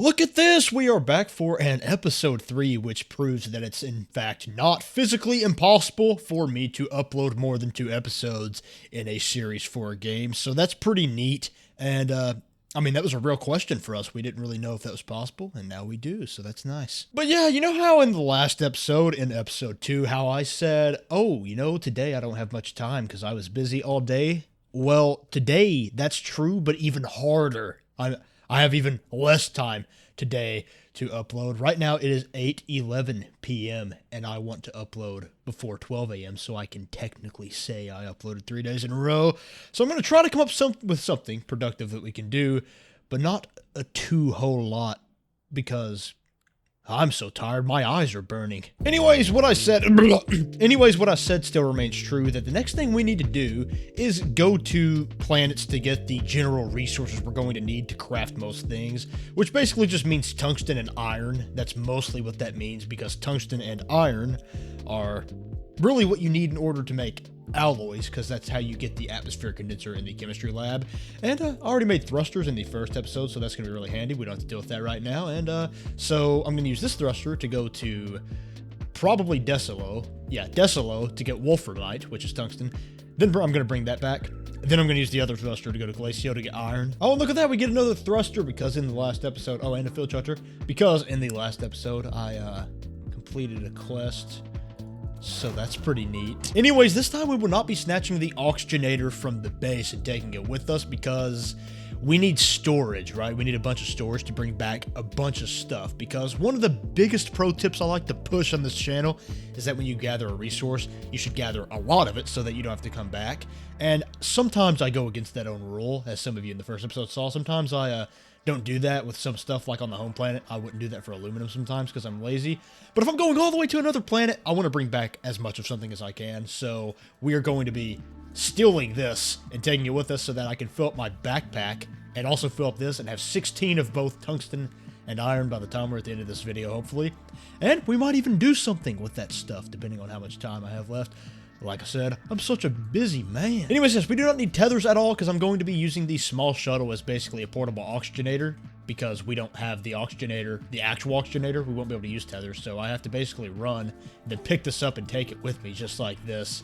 Look at this! We are back for an episode 3, which proves that it's in fact not physically impossible for me to upload more than 2 episodes in a series for a game, so that's pretty neat, and I mean, that was a real question for us. We didn't really know if that was possible, and now we do, so that's nice. But yeah, you know how in the last episode, in episode 2, how I said, oh, today I don't have much time because I was busy all day? Well, today, that's true, but even harder. I have even less time today to upload. Right now it is 8:11 p.m. and I want to upload before 12 a.m. so I can technically say I uploaded 3 days in a row. So I'm going to try to come up with something productive that we can do, but not a whole lot because I'm so tired, my eyes are burning. Anyways, what I said still remains true, that the next thing we need to do is go to planets to get the general resources we're going to need to craft most things, which basically just means tungsten and iron. That's mostly what that means, because tungsten and iron are really what you need in order to make alloys, because that's how you get the atmosphere condenser in the chemistry lab. And I already made thrusters in the first episode, so that's going to be really handy. We don't have to deal with that right now. And so I'm going to use this thruster to go to probably Desilo. Yeah, Desilo to get wolframite, which is tungsten. Then I'm going to bring that back. Then I'm going to use the other thruster to go to Glacio to get iron. Oh, and look at that, we get another thruster because in the last episode, oh, and a field charger, because in the last episode I completed a quest. So that's pretty neat. Anyways, this time we will not be snatching the oxygenator from the base and taking it with us because we need storage, right? We need a bunch of storage to bring back a bunch of stuff, because one of the biggest pro tips I like to push on this channel is that when you gather a resource, you should gather a lot of it so that you don't have to come back. And sometimes I go against that own rule, as some of you in the first episode saw. Sometimes I don't do that with some stuff like on the home planet. I wouldn't do that for aluminum sometimes because I'm lazy. But if I'm going all the way to another planet, I want to bring back as much of something as I can. So we are going to be stealing this and taking it with us so that I can fill up my backpack and also fill up this and have 16 of both tungsten and iron by the time we're at the end of this video, hopefully. And we might even do something with that stuff, depending on how much time I have left. Like I said, I'm such a busy man. Anyways, yes, we do not need tethers at all because I'm going to be using the small shuttle as basically a portable oxygenator, because we don't have the oxygenator, the actual oxygenator. We won't be able to use tethers, so I have to basically run, then pick this up and take it with me just like this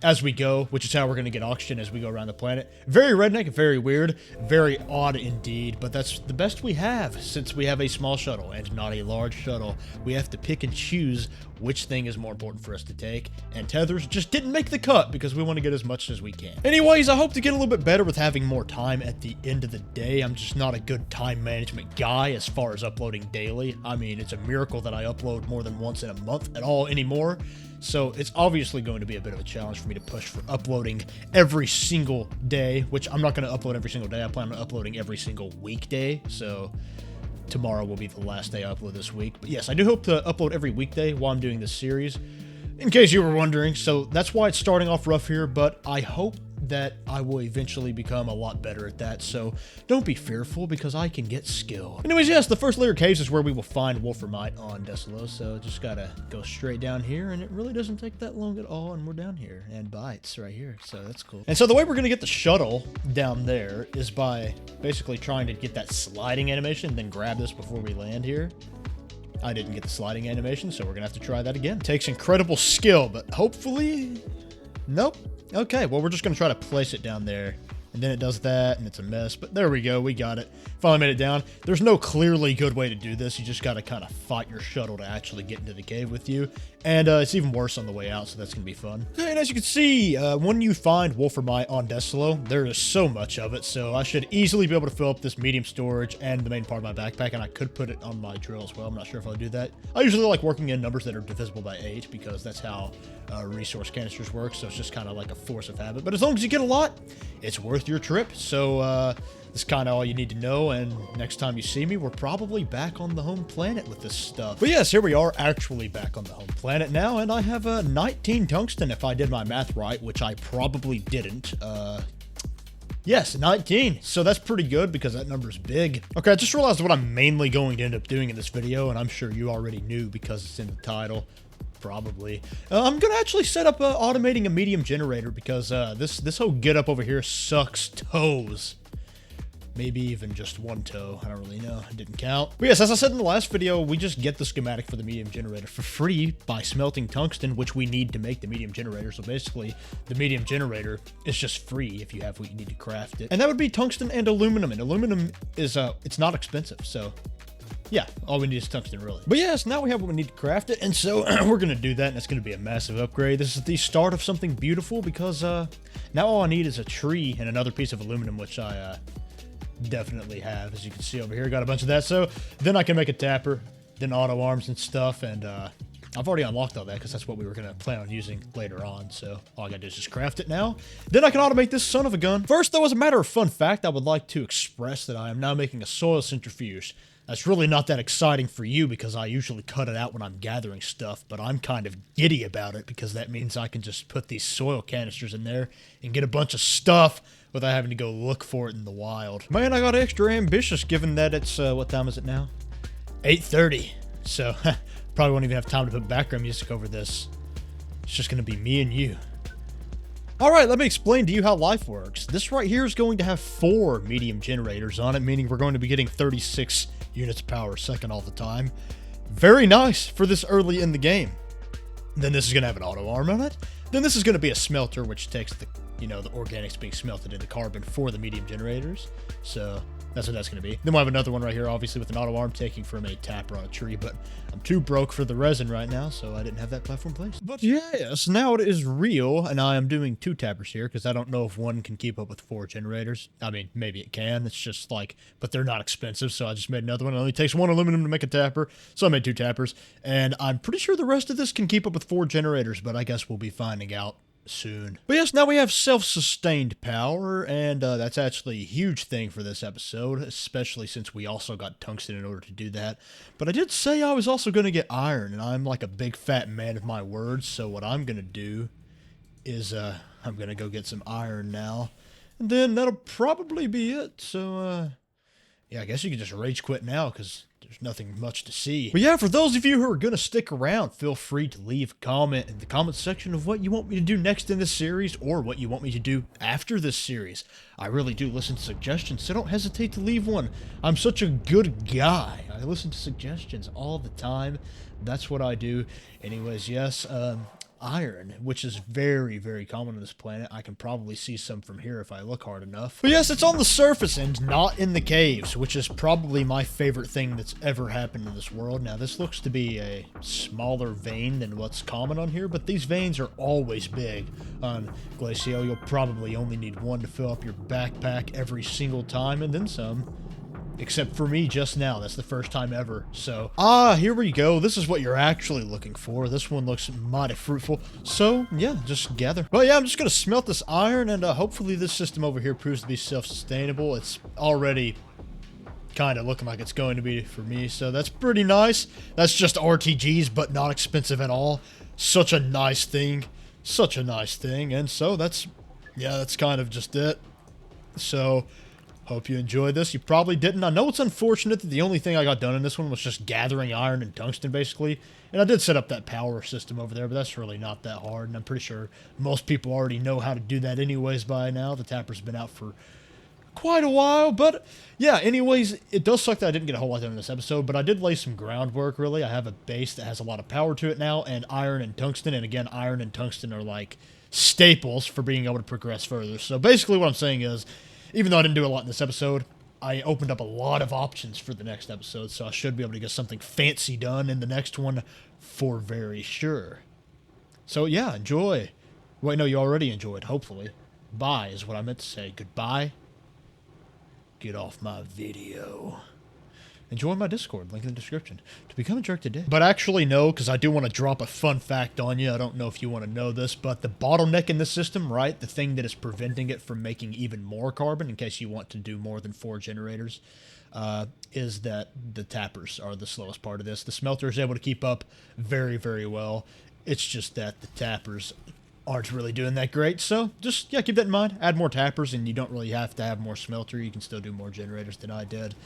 as we go, which is how we're going to get oxygen as we go around the planet. Very redneck, very weird, very odd indeed, but that's the best we have since we have a small shuttle and not a large shuttle. We have to pick and choose which thing is more important for us to take, and tethers just didn't make the cut because we want to get as much as we can. Anyways, I hope to get a little bit better with having more time at the end of the day. I'm just not a good time management guy as far as uploading daily. I mean, it's a miracle that I upload more than once in a month at all anymore. So it's obviously going to be a bit of a challenge for me to push for uploading every single day, which I'm not going to upload every single day. I plan on uploading every single weekday. So tomorrow will be the last day I upload this week. But yes, I do hope to upload every weekday while I'm doing this series, in case you were wondering. So that's why it's starting off rough here, but I hope that I will eventually become a lot better at that, so don't be fearful because I can get skilled. Anyways, yes, the first layer of caves is where we will find wolframite on Desilo, so just gotta go straight down here, and it really doesn't take that long at all, and we're down here, and bites right here, so that's cool. And so the way we're gonna get the shuttle down there is by basically trying to get that sliding animation, then grab this before we land here. I didn't get the sliding animation, so we're gonna have to try that again. Takes incredible skill, but hopefully... Nope. Okay, well, we're just going to try to place it down there. And then it does that, and it's a mess. But there we go. We got it. Finally made it down. There's no clearly good way to do this. You just got to kind of fight your shuttle to actually get into the cave with you. And it's even worse on the way out, so that's going to be fun. Okay, and as you can see, when you find wolframite on Desilo, there is so much of it. So I should easily be able to fill up this medium storage and the main part of my backpack. And I could put it on my drill as well. I'm not sure if I'll do that. I usually like working in numbers that are divisible by 8 because that's how resource canisters work. So it's just kind of like a force of habit. But as long as you get a lot, it's worth your trip. So that's kind of all you need to know, and next time you see me, we're probably back on the home planet with this stuff. But yes, here we are actually back on the home planet now, and I have 19 tungsten if I did my math right, which I probably didn't. Yes, 19. So that's pretty good because that number's big. Okay, I just realized what I'm mainly going to end up doing in this video, and I'm sure you already knew because it's in the title. Probably. I'm going to actually set up automating a medium generator because this whole get up over here sucks toes. Maybe even just one toe. I don't really know. It didn't count. But yes, as I said in the last video, we just get the schematic for the medium generator for free by smelting tungsten, which we need to make the medium generator. So basically, the medium generator is just free if you have what you need to craft it. And that would be tungsten and aluminum. And aluminum is, it's not expensive. So yeah, all we need is tungsten, really. But yes, now we have what we need to craft it, and so we're going to do that, and it's going to be a massive upgrade. This is the start of something beautiful, because now all I need is a tree and another piece of aluminum, which I definitely have. As you can see over here, got a bunch of that, so then I can make a tapper, then auto arms and stuff, and I've already unlocked all that, because that's what we were going to plan on using later on, so all I got to do is just craft it now. Then I can automate this son of a gun. First, though, as a matter of fun fact, I would like to express that I am now making a soil centrifuge. That's really not that exciting for you because I usually cut it out when I'm gathering stuff, but I'm kind of giddy about it because that means I can just put these soil canisters in there and get a bunch of stuff without having to go look for it in the wild. Man, I got extra ambitious given that it's, what time is it now? 8:30. So, probably won't even have time to put background music over this. It's just going to be me and you. Alright, let me explain to you how life works. This right here is going to have 4 medium generators on it, meaning we're going to be getting 36 units power a second all the time. Very nice for this early in the game. Then this is going to have an auto arm on it. Then this is going to be a smelter, which takes the, you know, the organics being smelted into carbon for the medium generators. So that's what that's going to be. Then we'll have another one right here, obviously, with an auto arm taking from a tapper on a tree, but I'm too broke for the resin right now, so I didn't have that platform placed. But yes, now it is real, and I am doing 2 tappers here, because I don't know if one can keep up with 4 generators. I mean, maybe it can. It's just like, but they're not expensive, so I just made another one. It only takes 1 aluminum to make a tapper, so I made 2 tappers, and I'm pretty sure the rest of this can keep up with 4 generators, but I guess we'll be finding out soon. But yes, now we have self-sustained power, and that's actually a huge thing for this episode, especially since we also got tungsten in order to do that. But I did say I was also going to get iron, and I'm like a big fat man of my words, so what I'm going to do is I'm going to go get some iron now, and then that'll probably be it. So yeah, I guess you can just rage quit now, because there's nothing much to see. But yeah, for those of you who are going to stick around, feel free to leave a comment in the comment section of what you want me to do next in this series, or what you want me to do after this series. I really do listen to suggestions, so don't hesitate to leave one. I'm such a good guy. I listen to suggestions all the time. That's what I do. Anyways, yes, iron, which is very, very common on this planet. I can probably see some from here if I look hard enough. But yes, it's on the surface and not in the caves, which is probably my favorite thing that's ever happened in this world. Now, this looks to be a smaller vein than what's common on here, but these veins are always big. On Glacial, you'll probably only need 1 to fill up your backpack every single time, and then some. Except for me just now. That's the first time ever. So, here we go. This is what you're actually looking for. This one looks mighty fruitful. So, yeah, just gather. But yeah, I'm just going to smelt this iron, and hopefully this system over here proves to be self-sustainable. It's already kind of looking like it's going to be for me, so that's pretty nice. That's just RTGs, but not expensive at all. Such a nice thing. Such a nice thing. And so that's, yeah, that's kind of just it. So, hope you enjoyed this. You probably didn't. I know it's unfortunate that the only thing I got done in this one was just gathering iron and tungsten, basically. And I did set up that power system over there, but that's really not that hard. And I'm pretty sure most people already know how to do that anyways by now. The tapper's been out for quite a while. But yeah, anyways, it does suck that I didn't get a whole lot done in this episode, but I did lay some groundwork, really. I have a base that has a lot of power to it now, and iron and tungsten. And again, iron and tungsten are like staples for being able to progress further. So basically what I'm saying is, even though I didn't do a lot in this episode, I opened up a lot of options for the next episode, so I should be able to get something fancy done in the next one for very sure. So yeah, enjoy. Wait, no, you already enjoyed, hopefully. Bye is what I meant to say. Goodbye. Get off my video. Enjoy my Discord, link in the description. To become a jerk today. But actually, no, because I do want to drop a fun fact on you. I don't know if you want to know this, but the bottleneck in this system, right, the thing that is preventing it from making even more carbon, in case you want to do more than 4 generators, is that the tappers are the slowest part of this. The smelter is able to keep up very, very well. It's just that the tappers aren't really doing that great, so just, yeah, keep that in mind. Add more tappers, and you don't really have to have more smelter. You can still do more generators than I did.